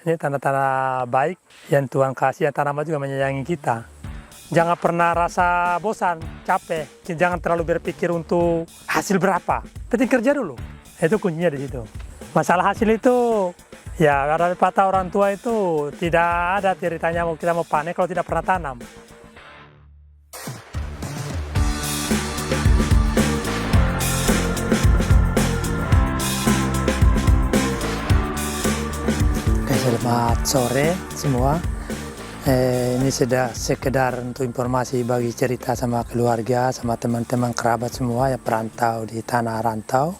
Ini tanda-tanda baik yang Tuhan kasih, yang tanaman juga menyayangi kita. Jangan pernah rasa bosan, capek. Jangan terlalu berpikir untuk hasil berapa. Penting kerja dulu. Itu kuncinya di situ. Masalah hasil itu, ya ada pepatah orang tua itu tidak ada ceritanya kita mau panen kalau tidak pernah tanam. Selamat sore semua. Ini sudah sekedar untuk informasi bagi cerita sama keluarga, sama teman-teman kerabat semua yang perantau di tanah rantau.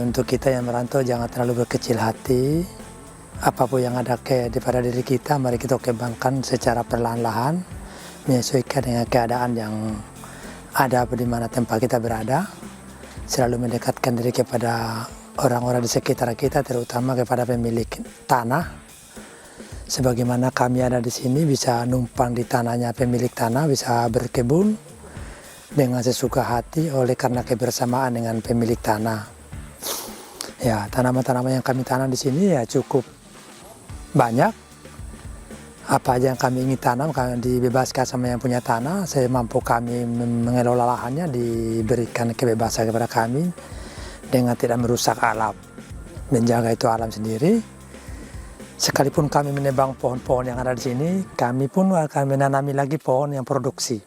Untuk kita yang merantau jangan terlalu berkecil hati. Apapun yang ada pada diri kita, mari kita kembangkan secara perlahan-lahan, menyesuaikan dengan keadaan yang ada di mana tempat kita berada. Selalu mendekatkan diri kepada orang-orang di sekitar kita, terutama kepada pemilik tanah. Sebagaimana kami ada di sini, bisa numpang di tanahnya pemilik tanah, bisa berkebun dengan sesuka hati oleh karena kebersamaan dengan pemilik tanah. Ya, tanaman-tanaman yang kami tanam di sini ya cukup banyak. Apa aja yang kami ingin tanam, kami dibebaskan sama yang punya tanah. Semampu kami mengelola lahannya, diberikan kebebasan kepada kami dengan tidak merusak alam, menjaga itu alam sendiri. Sekalipun kami menebang pohon-pohon yang ada di sini, kami pun akan menanami lagi pohon yang produksi.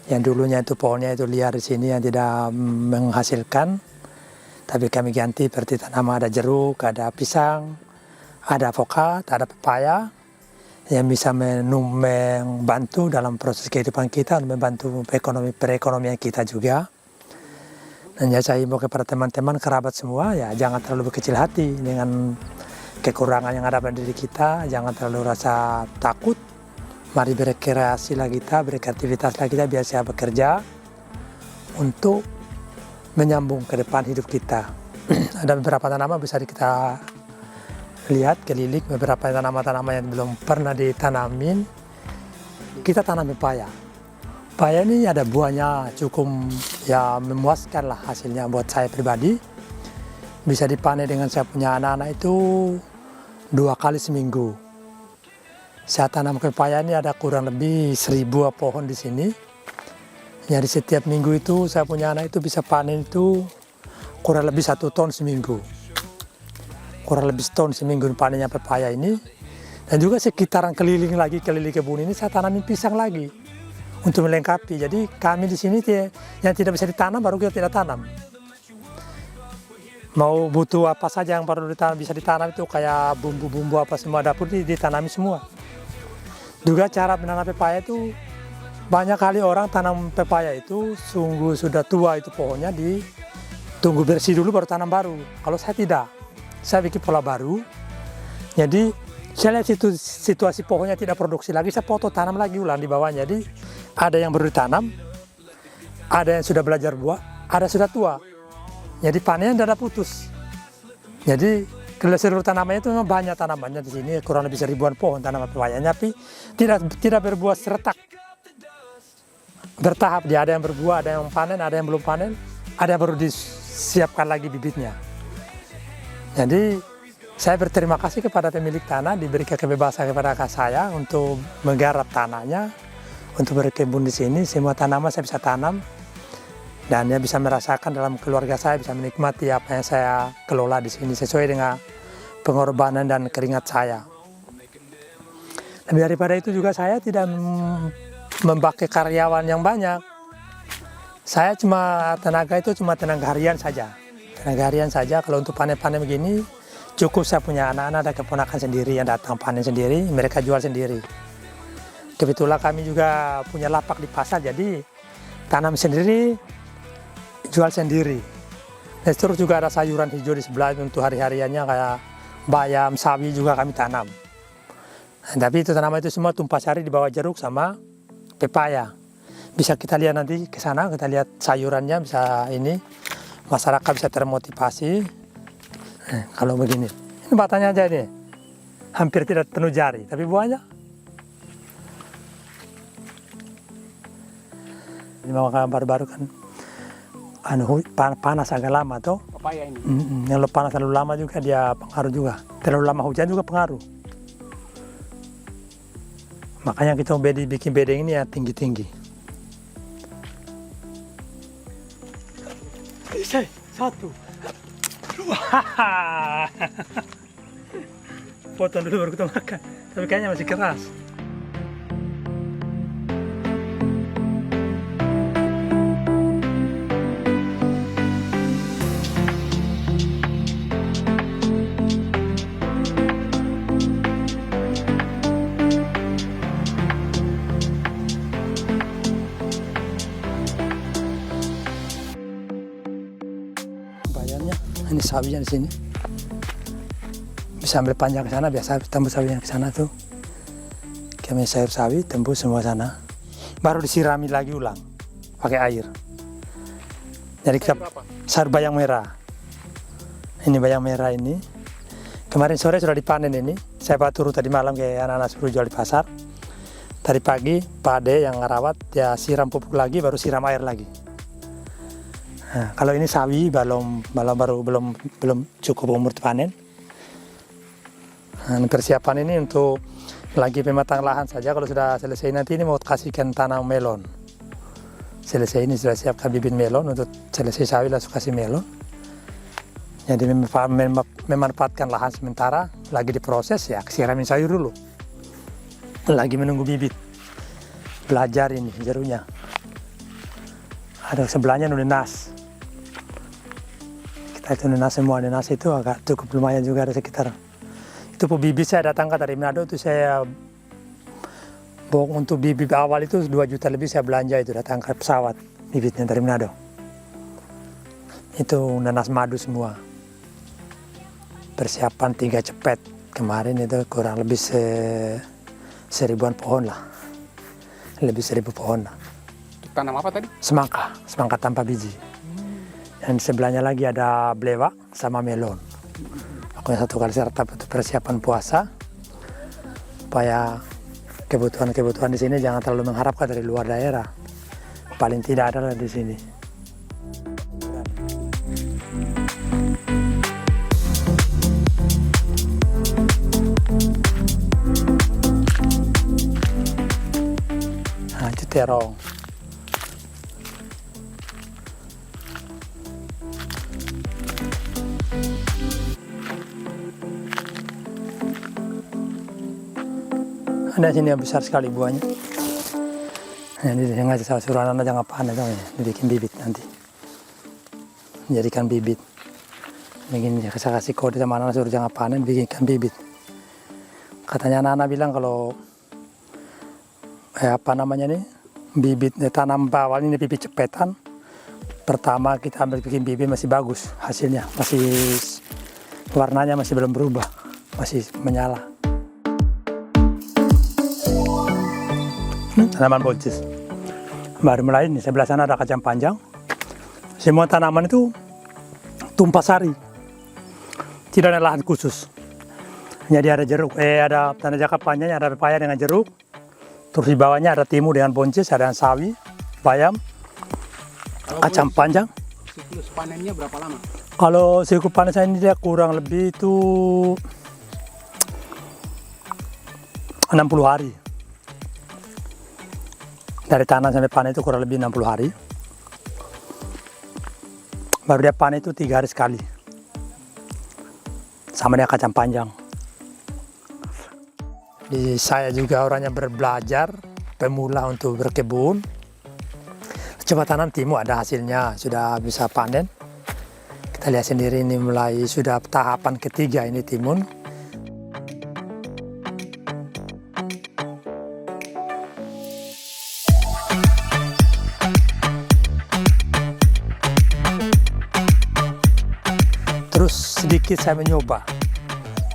Yang dulunya itu pohonnya itu liar di sini yang tidak menghasilkan, tapi kami ganti seperti tanaman ada jeruk, ada pisang, ada avokat, ada pepaya yang bisa membantu dalam proses kehidupan kita, membantu perekonomian kita juga. Dan ya saya himbau kepada teman-teman kerabat semua, ya jangan terlalu berkecil hati dengan kekurangan yang ada pada diri kita, jangan terlalu rasa takut. Mari berkreasi lah kita, berkreativitas lah kita, biar saya bekerja untuk menyambung ke depan hidup kita. Ada beberapa tanaman bisa kita lihat keliling, beberapa tanaman-tanaman yang belum pernah ditanamin. Kita tanam pepaya. Pepaya ini ada buahnya cukup ya memuaskan lah hasilnya buat saya pribadi. Bisa dipanen dengan saya punya anak-anak itu 2 kali seminggu. Saya tanam pepaya ini ada kurang lebih 1000 pohon di sini. Jadi setiap minggu itu saya punya anak itu bisa panen itu kurang lebih 1 ton seminggu. Kurang lebih 1 ton seminggu panennya pepaya ini. Dan juga sekitaran keliling kebun ini saya tanamin pisang lagi untuk melengkapi. Jadi kami di sini yang tidak bisa ditanam baru kita tidak tanam. Mau butuh apa saja yang perlu ditanam, bisa ditanam itu kayak bumbu-bumbu apa semua dapur ditanami semua. Juga cara menanam pepaya itu banyak kali orang tanam pepaya itu sungguh sudah tua itu pohonnya, ditunggu bersih dulu baru tanam baru. Kalau saya tidak, saya bikin pola baru. Jadi saya lihat situasi pohonnya tidak produksi lagi, saya potong tanam lagi ulang di bawahnya. Jadi ada yang baru ditanam, ada yang sudah belajar buah, ada sudah tua. Jadi panen tidak ada putus. Jadi seluruh tanamannya itu memang banyak tanamannya di sini, kurang lebih 1000-an pohon tanaman pepayanya, tapi tidak berbuah serentak. Bertahap, dia ada yang berbuah, ada yang panen, ada yang belum panen, ada yang baru disiapkan lagi bibitnya. Jadi saya berterima kasih kepada pemilik tanah, diberikan kebebasan kepada saya untuk menggarap tanahnya, untuk berkebun di sini. Semua tanaman saya bisa tanam dan ya bisa merasakan dalam keluarga saya, bisa menikmati apa yang saya kelola di sini sesuai dengan pengorbanan dan keringat saya. Lebih daripada itu juga saya tidak memakai karyawan yang banyak. Saya tenaga harian saja. Tenaga harian saja. Kalau untuk panen-panen begini cukup saya punya anak-anak dan keponakan sendiri yang datang panen sendiri, mereka jual sendiri. Kebetulan kami juga punya lapak di pasar, jadi tanam sendiri, jual sendiri. Dan terus juga ada sayuran hijau di sebelah untuk hari-hariannya kayak bayam, sawi juga kami tanam. Tapi itu tanaman itu semua tumpah sari di bawah jeruk sama pepaya. Bisa kita lihat nanti ke sana, kita lihat sayurannya, bisa ini masyarakat bisa termotivasi. Kalau begini, ini batangnya aja ini, hampir tidak penuh jari, tapi buahnya. Ini memang baru-baru kan, panas agak lama tuh. Pepaya ini. Kalau panas terlalu lama juga dia pengaruh juga. Terlalu lama hujan juga pengaruh. Makanya kita bikin bedeng ini ya tinggi-tinggi. Satu. Potong dulu baru kita makan. Tapi kayaknya masih keras. Ini sawinya di sini. Bisa ambil panjang ke sana, biasa tembus sawinya ke sana tuh. Kami sayur sawi tembus semua sana. Baru disirami lagi ulang pakai air. Jadi kita sayur bayam merah. Ini bayam merah ini. Kemarin sore sudah dipanen ini. Saya turun tadi malam ke anak-anak suruh jual di pasar. Tadi pagi Pak Ade yang ngerawat ya siram pupuk lagi, baru siram air lagi. Nah, kalau ini sawi belum cukup umur panen. Nah, persiapan ini untuk lagi pematang lahan saja. Kalau sudah selesai nanti ini mau kasihkan tanam melon. Selesai ini sudah siapkan bibit melon untuk selesai sawi langsung kasih melon. Jadi memanfaatkan lahan sementara lagi diproses ya siramin sayur dulu. Lagi menunggu bibit. Belajar ini jeruknya. Ada sebelahnya nunas. Itu nenas semua, nenas itu agak cukup lumayan juga, ada sekitar itu bibit saya datangkan dari Manado itu saya bohong untuk bibit awal itu 2 juta lebih saya belanja itu datang ke pesawat bibitnya dari Manado. Itu nenas madu semua. Persiapan 3 cepet kemarin itu kurang lebih 1000-an pohon lah, lebih 1000 pohon lah. Tanam apa tadi? Semangka tanpa biji. Dan sebelahnya lagi ada belewak sama melon. Pokoknya 1 kali serta untuk persiapan puasa. Supaya kebutuhan di sini jangan terlalu mengharapkan dari luar daerah. Paling tidak ada di sini. Nah, itu terong. Ada sini yang besar sekali buahnya. Nah, ini sengaja saya suruh anak-anak jangan panen, dibikin bibit nanti. Jadikan bibit. Begini saya kasih kode sama anak-anak suruh jangan panen, bikinkan bibit. Katanya anak-anak bilang kalau bibit tanam bawal ini bibit cepetan. Pertama kita ambil bikin bibit masih bagus hasilnya, masih warnanya masih belum berubah, masih menyala. Tanaman buncis. Baru mulai nih, sebelah sana ada kacang panjang. Semua tanaman itu tumpah sari. Tidak ada lahan khusus. Jadi ada jeruk, ada tanah jangka panjang, ada pepaya dengan jeruk. Terus di bawahnya ada timun dengan buncis, ada sawi, bayam, kacang panjang. Siklus panennya berapa lama? Kalau siklus panen saya ini dia kurang lebih itu 60 hari. Dari tanam sampai panen itu kurang lebih 60 hari. Baru dia panen itu 3 hari sekali. Sama dia kacang panjang. Jadi saya juga orangnya berbelajar, pemula untuk berkebun. Coba tanam timun ada hasilnya, sudah bisa panen. Kita lihat sendiri ini mulai sudah tahapan ketiga ini timun. Terus sedikit saya mencoba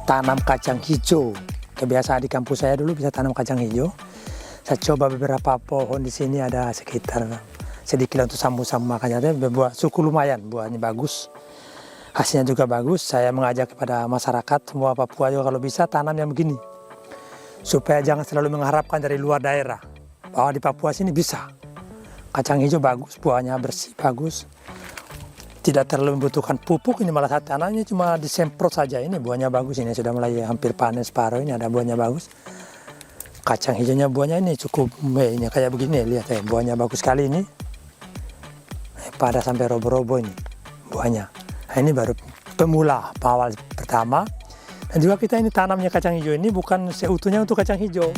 tanam kacang hijau. Kebiasaan di kampus saya dulu bisa tanam kacang hijau. Saya coba beberapa pohon di sini ada sekitar sedikit untuk sambung-sambung makanya buah suku lumayan, buahnya bagus. Hasilnya juga bagus. Saya mengajak kepada masyarakat semua Papua juga kalau bisa tanam yang begini. Supaya jangan selalu mengharapkan dari luar daerah. Bahwa di Papua sini bisa. Kacang hijau bagus, buahnya bersih, bagus. tidak terlalu membutuhkan pupuk. Ini malah satu tanahnya cuma disemprot saja. Ini buahnya bagus, ini sudah mulai hampir panen separuh, ini ada buahnya bagus. Kacang hijaunya buahnya ini cukup, ini kayak begini, lihat ya, buahnya bagus sekali ini. Pada sampai robo-robo ini buahnya. Nah, ini baru pemula, awal pertama. Dan juga kita ini tanamnya kacang hijau ini bukan seutuhnya untuk kacang hijau.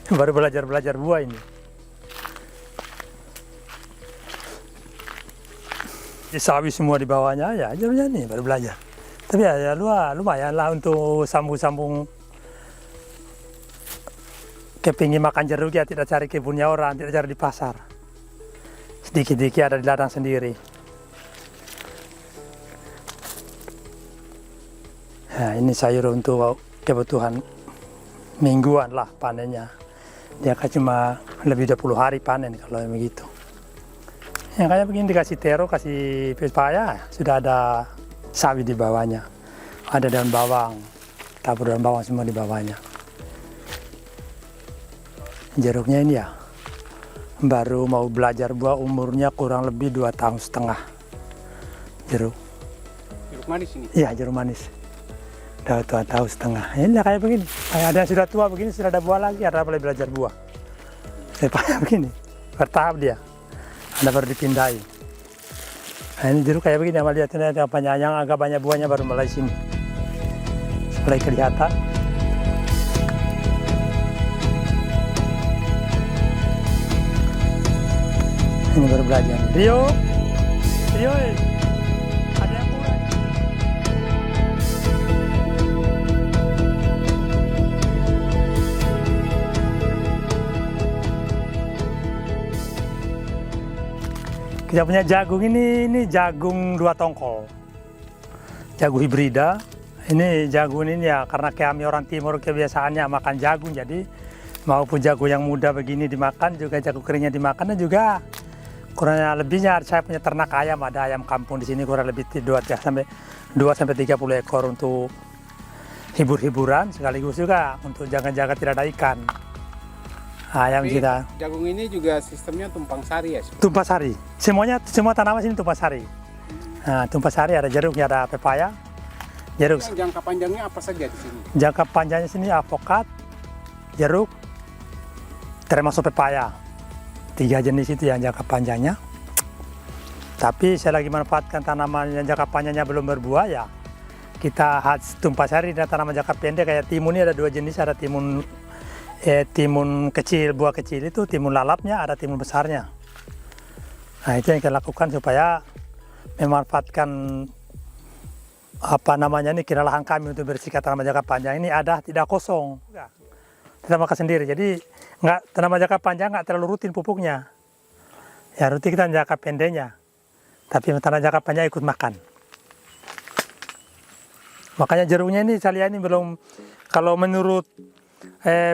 Baru belajar buah ini. Di sawi semua di bawahnya ya, jeruknya nih baru belajar. Tapi ya lumayan lah untuk sambung-sambung kepingin makan jeruk ya, tidak cari kebunnya orang, tidak cari di pasar. Sedikit-sedikit ada di ladang sendiri. Nah, ini sayur untuk kebutuhan mingguan lah panennya. Dia kan cuma lebih 20 hari panen kalau yang begitu. Ya kayak begini dikasih tero, kasih pepaya, sudah ada sawi di bawahnya. Ada daun bawang, tabur daun bawang semua di bawahnya. Jeruknya ini ya, baru mau belajar buah, umurnya kurang lebih 2,5 tahun. Jeruk. Jeruk manis ini? Iya, jeruk manis. Udah 2,5 tahun. Ini kayak begini. Kayak ada yang sudah tua begini, sudah ada buah lagi, ada boleh belajar buah. Kayak begini, bertahap dia. Ada baru dipindahin. Nah, ini jeruk kayak begini, sama lihat ini yang agak banyak buahnya baru mulai sini. Mulai kelihatan. Ini baru belajar. Rio, ada yang kurang. Kita punya jagung ini jagung 2 tongkol. Jagung hibrida. Ini jagung ini ya karena kami orang timur kebiasaannya makan jagung, jadi maupun jagung yang muda begini dimakan, juga jagung keringnya dimakan, dan juga kurang lebihnya saya punya ternak ayam, ada ayam kampung di sini kurang lebih 2 sampai 30 ekor untuk hibur-hiburan, sekaligus juga untuk jaga-jaga tidak ada ikan. Ayam kita. Jagung ini juga sistemnya tumpang sari ya? Tumpang sari. Semua tanaman sini tumpang sari. Nah, tumpang sari ada jeruknya, ada pepaya. Jeruk. Jangka panjangnya apa saja di sini? Jangka panjangnya sini alpukat, jeruk, termasuk pepaya. 3 jenis itu yang jangka panjangnya. Tapi saya lagi manfaatkan tanaman yang jangka panjangnya belum berbuah ya. Kita tumpang sari dan tanaman jangka pendek kayak timun ini ada 2 jenis, ada timun kecil, buah kecil itu timun lalapnya, ada timun besarnya. Nah, itu yang kita lakukan supaya memanfaatkan lahan kami untuk bersihkan tanaman jangka panjang ini ada tidak kosong. Kita makan sendiri, jadi tanaman jangka panjang nggak terlalu rutin pupuknya. Ya rutin kita jangka pendeknya, tapi tanaman jangka panjang ikut makan. Makanya jeruknya ini saya lihat ini belum, kalau menurut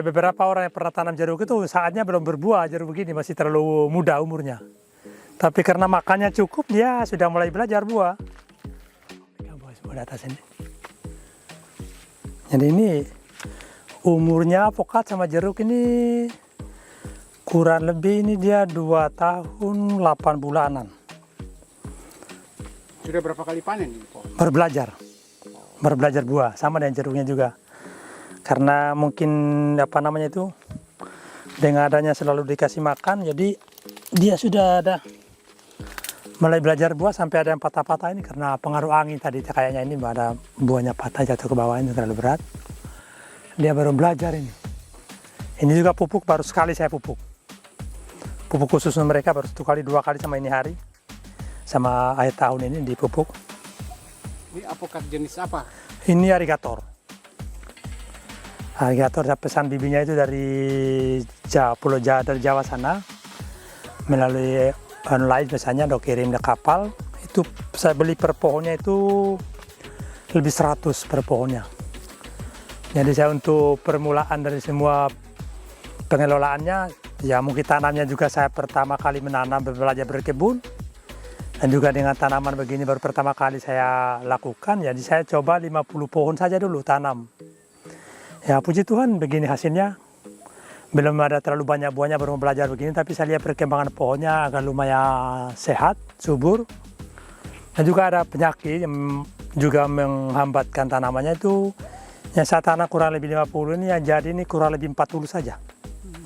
beberapa orang yang pernah tanam jeruk itu saatnya belum berbuah, jeruk begini masih terlalu muda umurnya. Tapi karena makannya cukup, dia sudah mulai belajar buah. Di atas ini. Jadi ini umurnya alpukat sama jeruk ini kurang lebih ini dia 2 tahun 8 bulanan. Sudah berapa kali panen ini, Pak? Baru belajar buah, sama dengan jeruknya juga. Karena mungkin dengan adanya selalu dikasih makan, jadi dia sudah ada mulai belajar buah sampai ada yang patah-patah ini karena pengaruh angin tadi kayaknya ini ada buahnya patah jatuh ke bawah, ini terlalu berat. Dia baru belajar ini. Ini juga pupuk baru sekali saya pupuk. Pupuk khusus mereka baru 1 kali 2 kali sama ini hari. Sama akhir tahun ini dipupuk. Ini alpukat jenis apa? Ini arigator. Arigator saya pesan bibinya itu dari Pulau Jawa, dari Jawa sana. Melalui online biasanya udah kirim ke kapal, itu saya beli per pohonnya itu lebih 100 per pohonnya. Jadi saya untuk permulaan dari semua pengelolaannya, ya mungkin tanamnya juga saya pertama kali menanam, belajar berkebun, dan juga dengan tanaman begini baru pertama kali saya lakukan. Jadi saya coba 50 pohon saja dulu tanam. Ya puji Tuhan begini hasilnya. Belum ada terlalu banyak buahnya, baru belajar begini, tapi saya lihat perkembangan pohonnya agak lumayan sehat, subur. Dan juga ada penyakit yang juga menghambatkan tanamannya itu. Yang saya tanam kurang lebih 50 ini, yang jadi ini kurang lebih 40 saja.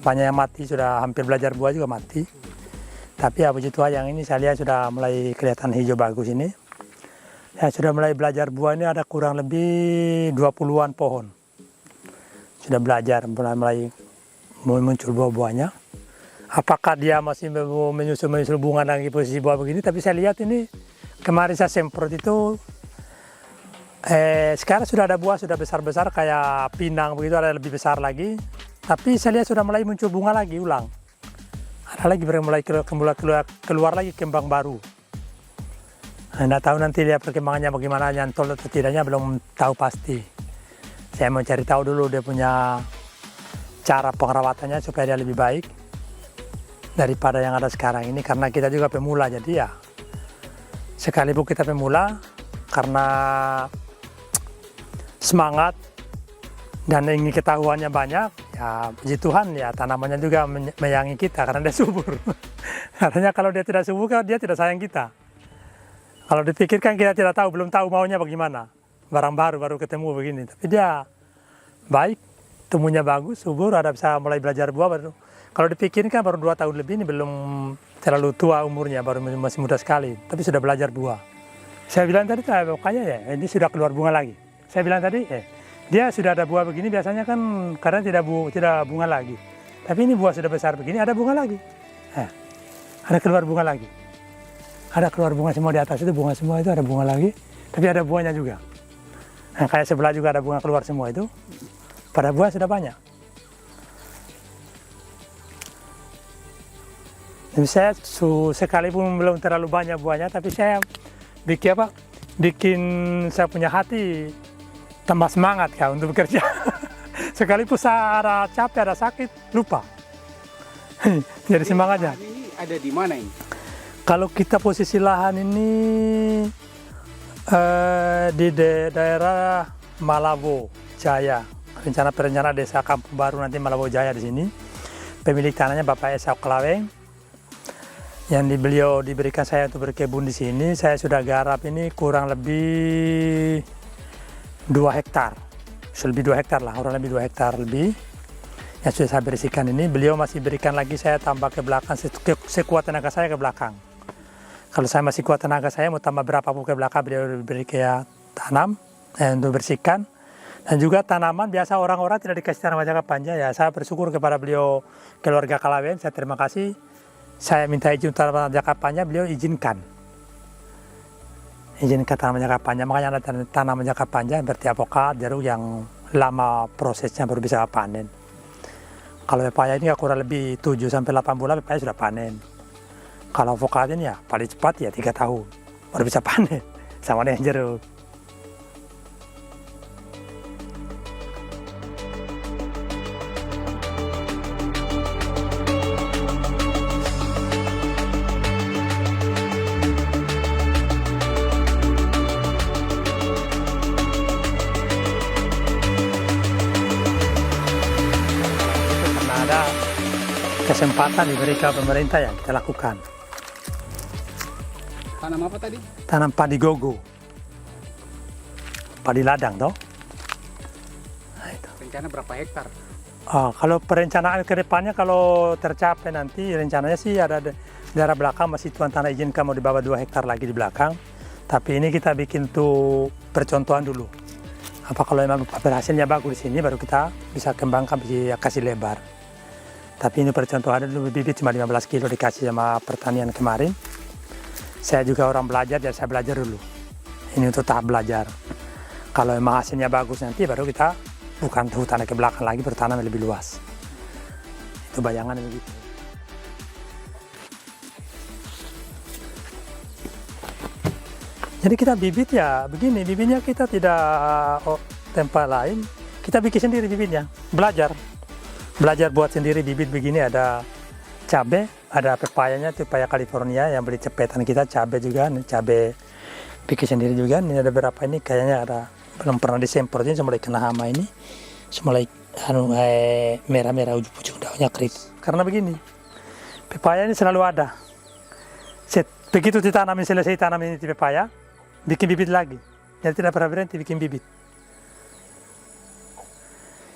Banyak yang mati, sudah hampir belajar buah juga mati. Tapi ya puji Tuhan yang ini saya lihat sudah mulai kelihatan hijau bagus ini. Ya sudah mulai belajar buah ini ada kurang lebih 20-an pohon. Sudah belajar, mulai muncul buah-buahnya. Apakah dia masih menyusul bunga lagi posisi buah begini? Tapi saya lihat ini kemarin saya semprot itu sekarang sudah ada buah sudah besar-besar kayak pinang begitu, ada lebih besar lagi. Tapi saya lihat sudah mulai muncul bunga lagi ulang. Ada lagi mulai keluar lagi kembang baru. Anda tahu nanti lihat perkembangannya bagaimana, nyantol atau tidaknya belum tahu pasti. Saya mau cari tahu dulu dia punya cara pengerawatannya supaya dia lebih baik daripada yang ada sekarang ini, karena kita juga pemula. Jadi ya sekalipun kita pemula, karena semangat dan ingin ketahuannya banyak, ya puji Tuhan ya tanamannya juga menyayangi kita karena dia subur. Katanya kalau dia tidak subur dia tidak sayang kita. Kalau dipikirkan kita tidak tahu, belum tahu maunya bagaimana. Barang baru ketemu begini, tapi dia baik, tumbuhnya bagus, subur, ada bisa mulai belajar buah baru. Kalau dipikirkan baru 2 tahun lebih ini, belum terlalu tua umurnya, baru masih muda sekali, tapi sudah belajar buah. Saya bilang tadi, pokoknya ya ini sudah keluar bunga lagi. Saya bilang tadi, dia sudah ada buah begini, biasanya kan kadang tidak bunga lagi. Tapi ini buah sudah besar begini, ada bunga lagi. Ada keluar bunga lagi. Ada keluar bunga semua di atas itu, bunga semua itu ada bunga lagi, tapi ada buahnya juga. Nah, kayak sebelah juga ada bunga keluar semua itu, pada buah sudah banyak. Dan saya sekalipun belum terlalu banyak buahnya, tapi saya bikin saya punya hati tambah semangat untuk bekerja. Sekalipun saya ada capek, ada sakit, lupa. Jadi semangatnya. Ini ada di mana ini? Kalau kita posisi lahan ini di daerah Malabo Jaya, rencana desa Kampung Baru nanti Malabo Jaya di sini. Pemilik tanahnya Bapak Esau Kelaweng, yang beliau diberikan saya untuk berkebun di sini. Saya sudah garap ini kurang lebih 2 hektar, lebih 2 hektar lah, kurang lebih 2 hektar lebih. Yang sudah saya bersihkan ini, beliau masih berikan lagi, saya tambah ke belakang sekuat tenaga saya ke belakang. Kalau saya masih kuat tenaga saya mau tambah berapa pun ke belakang, beliau beri kayak tanam untuk bersihkan. Dan juga tanaman biasa orang-orang tidak dikasih tanaman jangka panjang, ya saya bersyukur kepada beliau keluarga Kelaweng, saya terima kasih. Saya minta izin tanaman jangka panjang, beliau izinkan tanaman jangka panjang. Makanya ada tanaman jangka panjang seperti avokat, jeruk yang lama prosesnya baru bisa panen. Kalau pepaya ini kurang lebih 7-8 bulan pepaya sudah panen. Kalau avokat ini ya paling cepat ya 3 tahun baru bisa panen, sama dengan jeruk. Karena ada kesempatan diberikan pemerintah yang kita lakukan. Tanam apa tadi? Tanam padi gogo, padi ladang toh. Nah, itu. Rencana berapa hektar? Kalau perencanaan ke depannya kalau tercapai nanti rencananya sih ada daerah belakang masih tuan tanah izinkan mau di bawah 2 hektar lagi di belakang. Tapi ini kita bikin tuh percontohan dulu. Apa kalau memang hasilnya bagus di sini baru kita bisa kembangkan, bisa kasih lebar. Tapi ini percontohan dulu, bibit cuma 15 kilo dikasih sama pertanian kemarin. Saya juga orang belajar, jadi saya belajar dulu. Ini untuk tahap belajar. Kalau memang hasilnya bagus nanti baru kita bukan hutan ke belakang lagi, bertanam yang lebih luas. Itu bayangan begitu. Jadi kita bibit ya begini, bibitnya kita tidak tempat lain, kita bikin sendiri bibitnya, belajar buat sendiri bibit begini. Ada cabai, ada pepayanya, pepaya California yang beli cepetan kita, cabai juga, cabai bikin sendiri juga. Ini ada berapa ini kayaknya ada belum pernah disemprot, ini mulai kena hama ini. mulai merah-merah ujung daunnya keriting. Karena begini, pepaya ini selalu ada. Begitu ditanamin selesai tanam ini di pepaya, bikin bibit lagi. Jadi tidak pernah berhenti bikin bibit.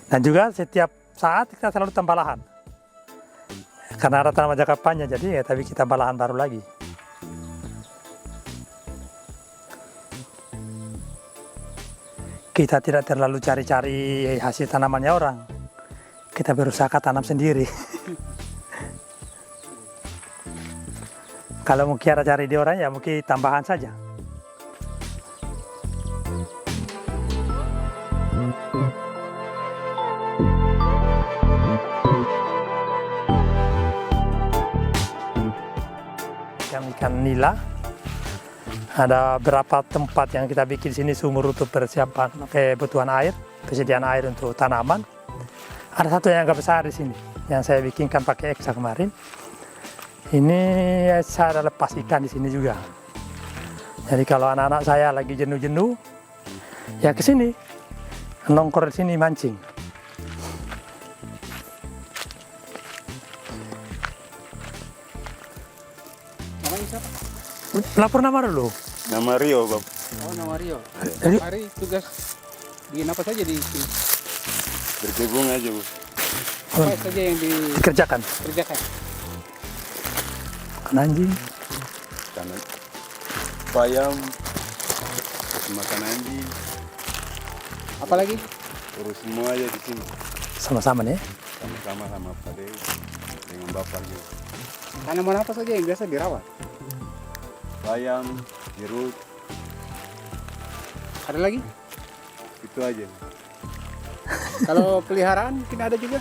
Dan juga setiap saat kita selalu tambah lahan. Karena ada tanaman jangka panjang, jadi tapi kita tambah lahan baru lagi. Kita tidak terlalu cari-cari hasil tanamannya orang. Kita berusaha tanam sendiri. Kalau mungkin ada cari di orang, ya mungkin tambahan saja. Ikan nila. Ada berapa tempat yang kita bikin sini sumur untuk persiapan kebutuhan air, persediaan air untuk tanaman. Ada satu yang agak besar di sini, yang saya bikinkan pakai eksa kemarin. Ini saya ada lepas ikan di sini juga. Jadi kalau anak-anak saya lagi jenuh-jenuh, ya ke sini, nongkrong di sini mancing. Namanya siapa? Lapor nama dulu. Nama Rio, Bang. Oh, nama Rio. Jadi- Hari tugas bikin apa saja di sini? Berkebun aja, Bu. Apa saja yang Dikerjakan. dikerjakan? Makan anjing. Karena bayam, makan anjing, Apalagi? urus semua aja di sini. Sama-sama nih. Sama-sama sama Pak Dewi dengan Bapak juga. Tanaman apa saja yang biasa dirawat? Bayam, jeruk, Ada lagi? itu aja. Kalau peliharaan mungkin ada juga.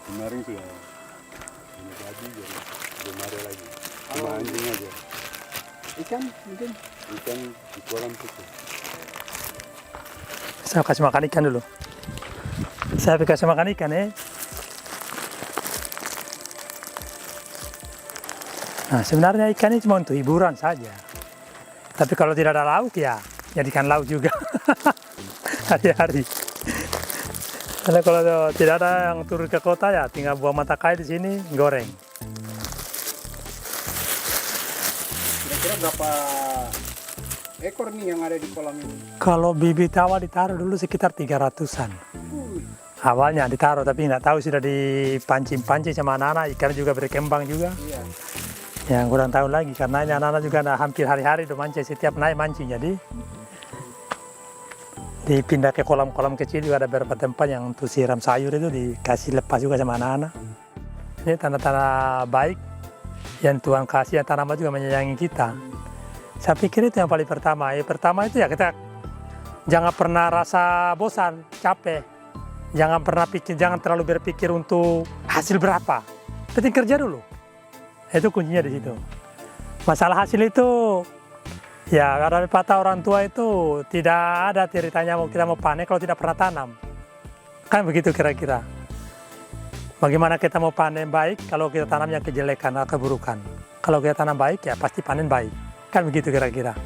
Kemarin sudah punya babi, jadi belum ada lagi. Cuma anjing aja. Ikan mungkin. Ikan di kolam itu. Saya kasih makan ikan dulu. Saya kasih makan ikan ya. Nah, sebenarnya ikan ini cuma untuk hiburan saja. Tapi kalau tidak ada lauk ya jadikan lauk juga. Hari-hari. Karena kalau tidak ada yang turun ke kota ya tinggal buang mata kail di sini goreng. Kira-kira berapa ekor nih yang ada di kolam ini? Kalau bibit awal ditaruh dulu sekitar 300-an. Awalnya ditaruh tapi nggak tahu sudah dipancing-pancing sama anak-anak, ikan juga berkembang juga. Iya. Yang kurang tahu lagi karena ini anak-anak juga hampir hari-hari udah mancing, setiap naik mancing, jadi dipindah ke kolam-kolam kecil juga ada beberapa tempat yang untuk siram sayur itu dikasih lepas juga sama anak-anak. Ini tanda-tanda baik yang Tuhan kasih, yang tanaman juga menyayangi kita. Saya pikir itu yang paling pertama. Yang pertama itu ya kita jangan pernah rasa bosan, capek. Jangan terlalu berpikir untuk hasil berapa. Penting kerja dulu. Itu kuncinya di situ. Masalah hasil itu, ya ada pepatah orang tua itu tidak ada ceritanya kita mau panen kalau tidak pernah tanam. Kan begitu kira-kira. Bagaimana kita mau panen baik kalau kita tanam yang kejelekan atau keburukan. Kalau kita tanam baik ya pasti panen baik. Kan begitu kira-kira.